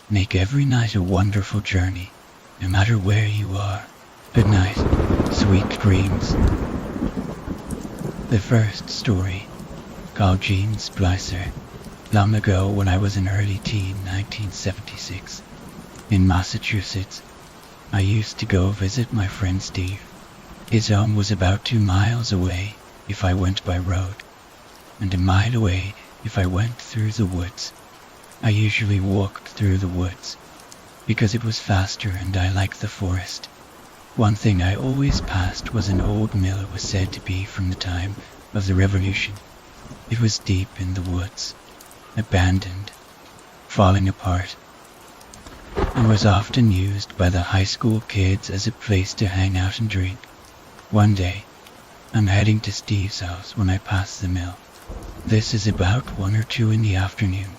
Make every night a wonderful journey, no matter where you are. Good night, sweet dreams. The first story, called Genesplicer. Long ago, when I was an early teen, 1976, in Massachusetts, I used to go visit my friend Steve. His home was about 2 miles away if I went by road, and a mile away if I went through the woods. I usually walked through the woods, because it was faster and I liked the forest. One thing I always passed was an old mill it was said to be from the time of the Revolution. It was deep in the woods, abandoned, falling apart, and was often used by the high school kids as a place to hang out and drink. One day, I'm heading to Steve's house when I pass the mill. This is about 1 or 2 in the afternoon,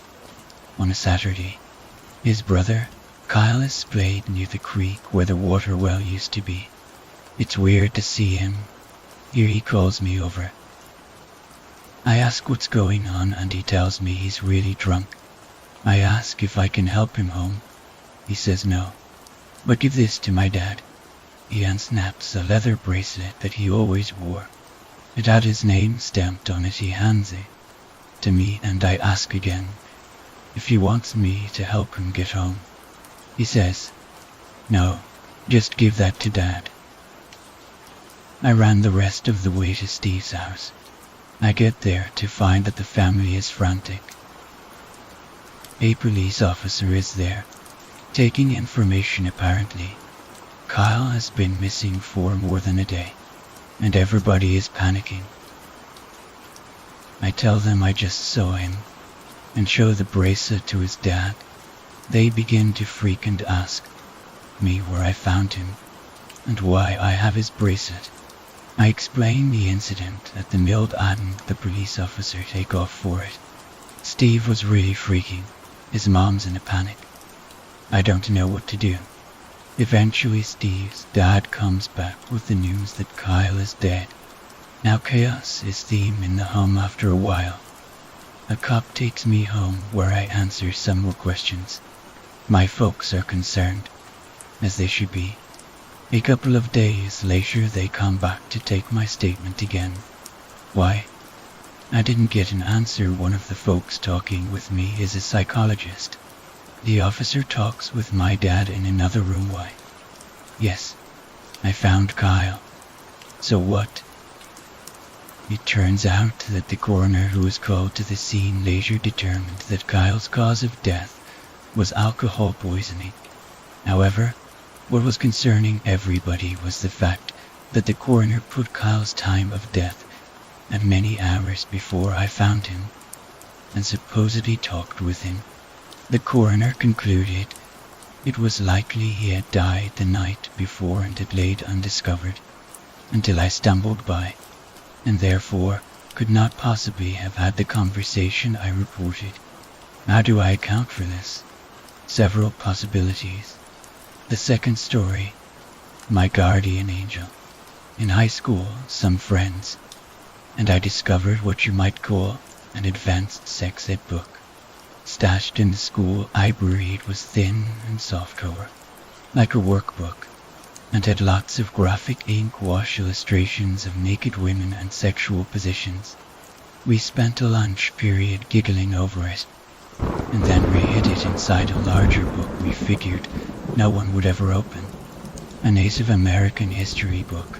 on a Saturday. His brother, Kyle, is splayed near the creek where the water well used to be. It's weird to see him. Here he calls me over. I ask what's going on and he tells me he's really drunk. I ask if I can help him home. He says no, but give this to my dad. He unsnaps a leather bracelet that he always wore. It had his name stamped on it. He hands it to me and I ask again if he wants me to help him get home. He says, no, just give that to Dad. I ran the rest of the way to Steve's house. I get there to find that the family is frantic. A police officer is there, taking information apparently. Kyle has been missing for more than a day, and everybody is panicking. I tell them I just saw him, and show the bracelet to his dad. They begin to freak and ask me where I found him, and why I have his bracelet. I explain the incident at the mill and the police officer take off for it. Steve was really freaking. His mom's in a panic. I don't know what to do. Eventually Steve's dad comes back with the news that Kyle is dead. Now chaos is theme in the home after a while. A cop takes me home where I answer some more questions. My folks are concerned, as they should be. A couple of days later they come back to take my statement again. Why? I didn't get an answer. One of the folks talking with me is a psychologist. The officer talks with my dad in another room. Why? Yes, I found Kyle. So what? It turns out that the coroner who was called to the scene later determined that Kyle's cause of death was alcohol poisoning. However, what was concerning everybody was the fact that the coroner put Kyle's time of death at many hours before I found him, and supposedly talked with him. The coroner concluded it was likely he had died the night before and had laid undiscovered until I stumbled by, and therefore could not possibly have had the conversation I reported. How do I account for this? Several possibilities. The second story, my guardian angel. In high school, some friends, and I discovered what you might call an advanced sex ed book. Stashed in the school library, it was thin and softcover, like a workbook, and had lots of graphic ink wash illustrations of naked women and sexual positions. We spent a lunch period giggling over it, and then re-hid it inside a larger book we figured no one would ever open, a Native American history book.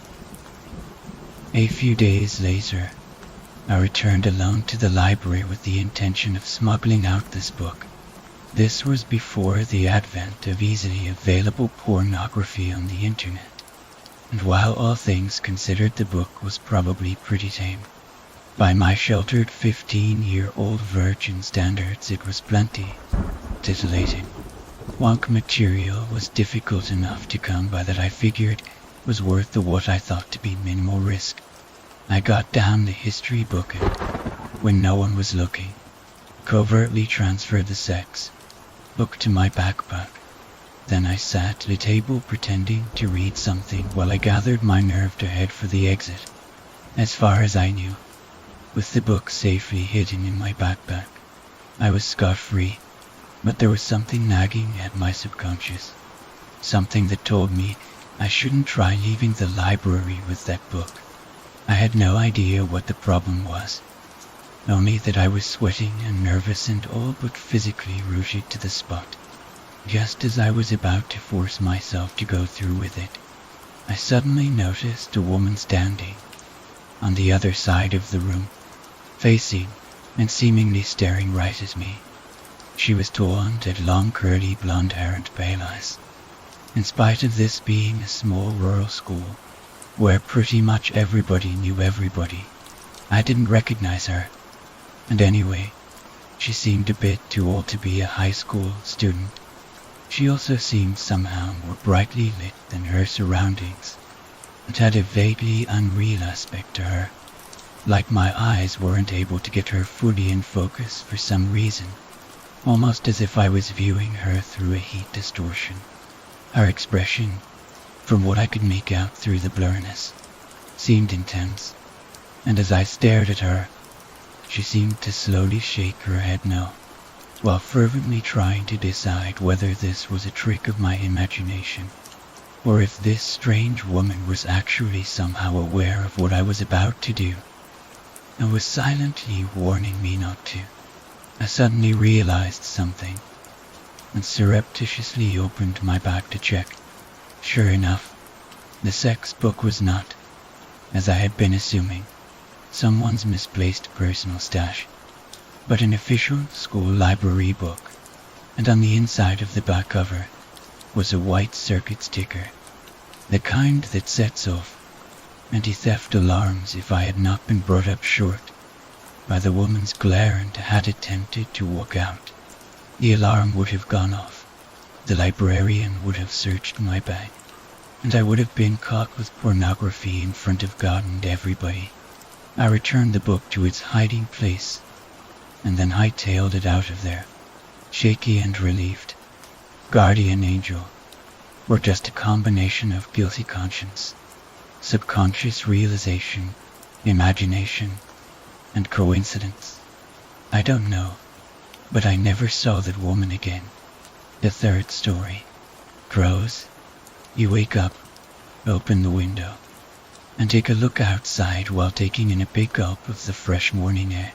A few days later, I returned alone to the library with the intention of smuggling out this book. This was before the advent of easily available pornography on the internet, and while all things considered the book was probably pretty tame, by my sheltered 15-year-old virgin standards it was plenty titillating. Wonk material was difficult enough to come by that I figured was worth the what I thought to be minimal risk. I got down the history book and, when no one was looking, covertly transferred the sex book to my backpack. Then I sat at a table pretending to read something while I gathered my nerve to head for the exit. As far as I knew, with the book safely hidden in my backpack, I was scot-free. But there was something nagging at my subconscious, something that told me I shouldn't try leaving the library with that book. I had no idea what the problem was, only that I was sweating and nervous and all but physically rooted to the spot. Just as I was about to force myself to go through with it, I suddenly noticed a woman standing on the other side of the room, facing and seemingly staring right at me. She was tall and had long curly blonde hair and pale eyes. In spite of this being a small rural school, where pretty much everybody knew everybody, I didn't recognize her. And anyway, she seemed a bit too old to be a high school student. She also seemed somehow more brightly lit than her surroundings, and had a vaguely unreal aspect to her, like my eyes weren't able to get her fully in focus for some reason, almost as if I was viewing her through a heat distortion. Her expression, from what I could make out through the blurriness, seemed intense, and as I stared at her, she seemed to slowly shake her head no, while fervently trying to decide whether this was a trick of my imagination, or if this strange woman was actually somehow aware of what I was about to do, and was silently warning me not to. I suddenly realized something, and surreptitiously opened my bag to check. Sure enough, the sex book was not, as I had been assuming, someone's misplaced personal stash, but an official school library book, and on the inside of the back cover was a white circuit sticker, the kind that sets off anti-theft alarms if I had not been brought up short by the woman's glare and had attempted to walk out. The alarm would have gone off, the librarian would have searched my bag, and I would have been caught with pornography in front of God and everybody. I returned the book to its hiding place, and then hightailed it out of there, shaky and relieved. Guardian angel, or just a combination of guilty conscience, subconscious realization, imagination, and coincidence? I don't know, but I never saw that woman again. The third story. Crows. You wake up, open the window, and take a look outside while taking in a big gulp of the fresh morning air.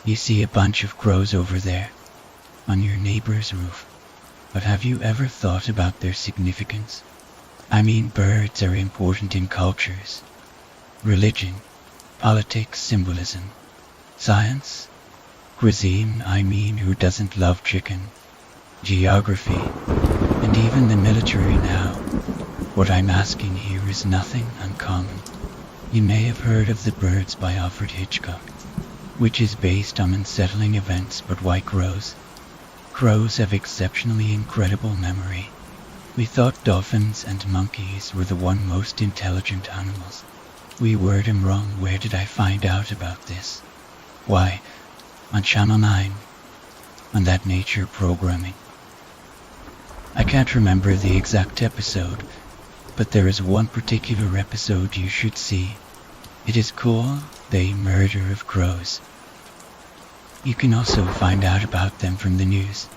You see a bunch of crows over there, on your neighbor's roof. But have you ever thought about their significance? I mean, birds are important in cultures, religion, politics, symbolism, science, cuisine, I mean, who doesn't love chicken, geography, and even the military now. What I'm asking here is nothing uncommon. You may have heard of The Birds by Alfred Hitchcock, which is based on unsettling events, but why crows? Crows have exceptionally incredible memory. We thought dolphins and monkeys were the one most intelligent animals. We were them wrong. Where did I find out about this? Why, on Channel 9, on that nature programming. I can't remember the exact episode, but there is one particular episode you should see. It is called The Murder of Crows. You can also find out about them from the news.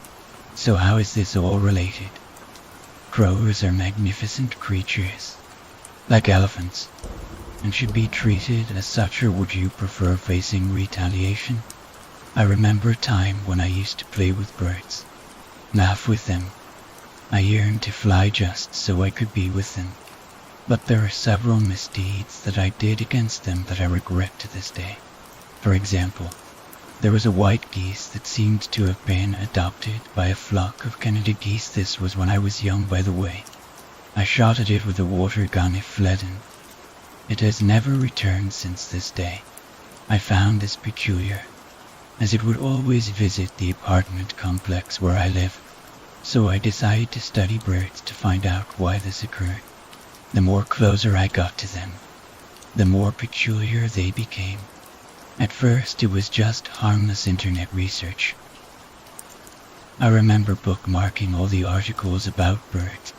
So how is this all related? Crows are magnificent creatures, like elephants, and should be treated as such, or would you prefer facing retaliation? I remember a time when I used to play with birds, laugh with them. I yearned to fly just so I could be with them. But there are several misdeeds that I did against them that I regret to this day. For example, there was a white geese that seemed to have been adopted by a flock of Canada geese. This was when I was young, by the way. I shot at it with a water gun. It fled, and it has never returned since this day. I found this peculiar, as it would always visit the apartment complex where I live. So I decided to study birds to find out why this occurred. The more closer I got to them, the more peculiar they became. At first it was just harmless internet research. I remember bookmarking all the articles about birds.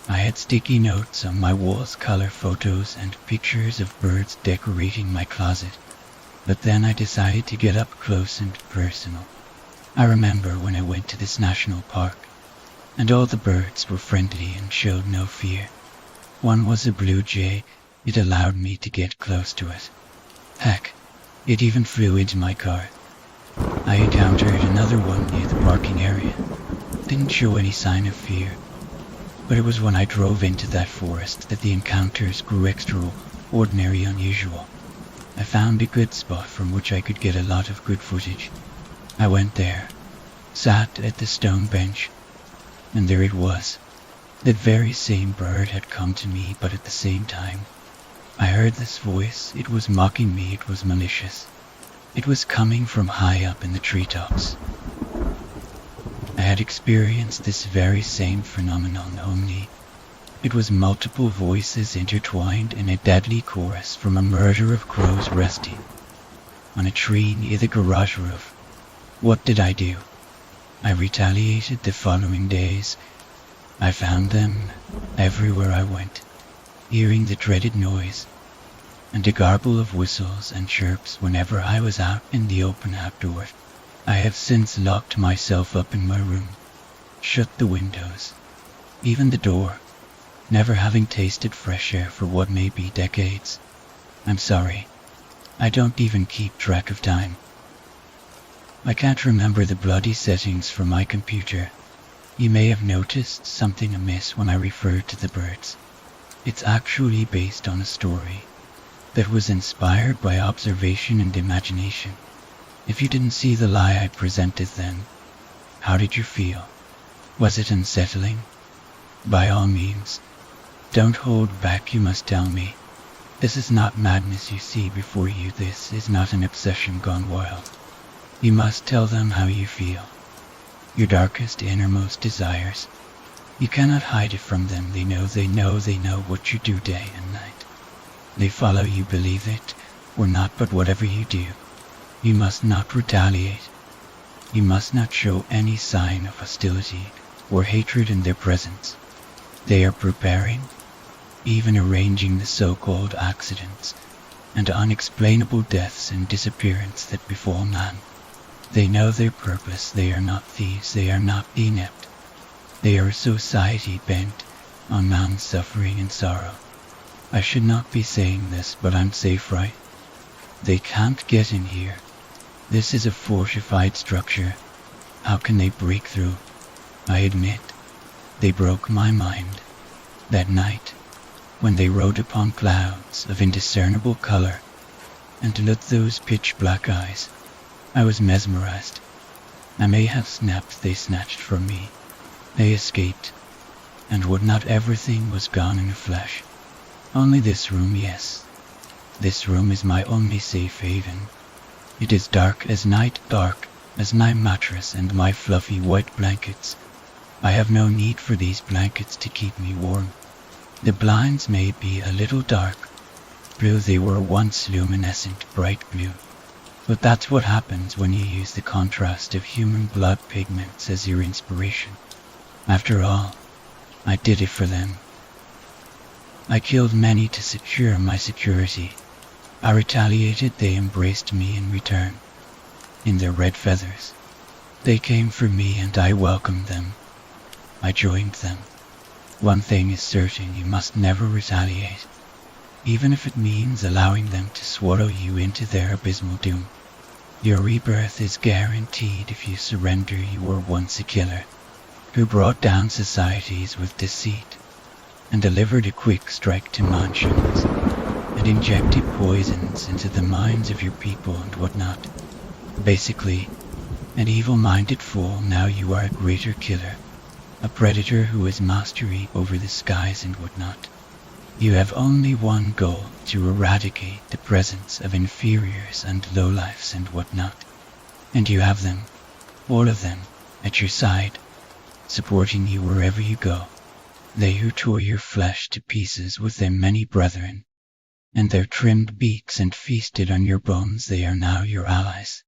I had sticky notes on my walls, color photos, and pictures of birds decorating my closet. But then I decided to get up close and personal. I remember when I went to this national park, and all the birds were friendly and showed no fear. One was a blue jay. It allowed me to get close to it. Heck, it even flew into my car. I encountered another one near the parking area. Didn't show any sign of fear, but it was when I drove into that forest that the encounters grew extraordinary, unusual. I found a good spot from which I could get a lot of good footage. I went there, sat at the stone bench, and there it was. That very same bird had come to me, but at the same time, I heard this voice. It was mocking me, it was malicious. It was coming from high up in the treetops. I had experienced this very same phenomenon, only it was multiple voices intertwined in a deadly chorus from a murder of crows resting on a tree near the garage roof. What did I do? I retaliated the following days. I found them everywhere I went, hearing the dreaded noise and a garble of whistles and chirps whenever I was out in the open outdoors. I have since locked myself up in my room, shut the windows, even the door, never having tasted fresh air for what may be decades. I'm sorry, I don't even keep track of time. I can't remember the bloody settings for my computer. You may have noticed something amiss when I referred to the birds. It's actually based on a story that was inspired by observation and imagination. If you didn't see the lie I presented then, how did you feel? Was it unsettling? By all means, don't hold back, you must tell me. This is not madness you see before you. This is not an obsession gone wild. You must tell them how you feel, your darkest, innermost desires. You cannot hide it from them. They know what you do day and night. They follow you, believe it or not, but whatever you do, you must not retaliate. You must not show any sign of hostility or hatred in their presence. They are preparing, even arranging the so-called accidents and unexplainable deaths and disappearance that befall man. They know their purpose. They are not thieves. They are not inept. They are a society bent on man's suffering and sorrow. I should not be saying this, but I'm safe, right? They can't get in here. This is a fortified structure. How can they break through? I admit, they broke my mind. That night, when they rode upon clouds of indiscernible color, and lit those pitch-black eyes, I was mesmerized. I may have snapped. They snatched from me. They escaped, and would not everything was gone in a flash. Only this room, yes. This room is my only safe haven. It is dark as my mattress and my fluffy white blankets. I have no need for these blankets to keep me warm. The blinds may be a little dark blue. They were once luminescent bright blue. But that's what happens when you use the contrast of human blood pigments as your inspiration. After all, I did it for them. I killed many to secure my security. I retaliated. They embraced me in return. In their red feathers, they came for me and I welcomed them. I joined them. One thing is certain, you must never retaliate, even if it means allowing them to swallow you into their abysmal doom. Your rebirth is guaranteed if you surrender. You were once a killer who brought down societies with deceit and delivered a quick strike to mansions and injected poisons into the minds of your people and whatnot. Basically, an evil-minded fool. Now you are a greater killer, a predator who has mastery over the skies and whatnot. You have only one goal: to eradicate the presence of inferiors and lowlifes and whatnot. And you have them, all of them, at your side, supporting you wherever you go. They who tore your flesh to pieces with their many brethren, and their trimmed beaks and feasted on your bones, they are now your allies.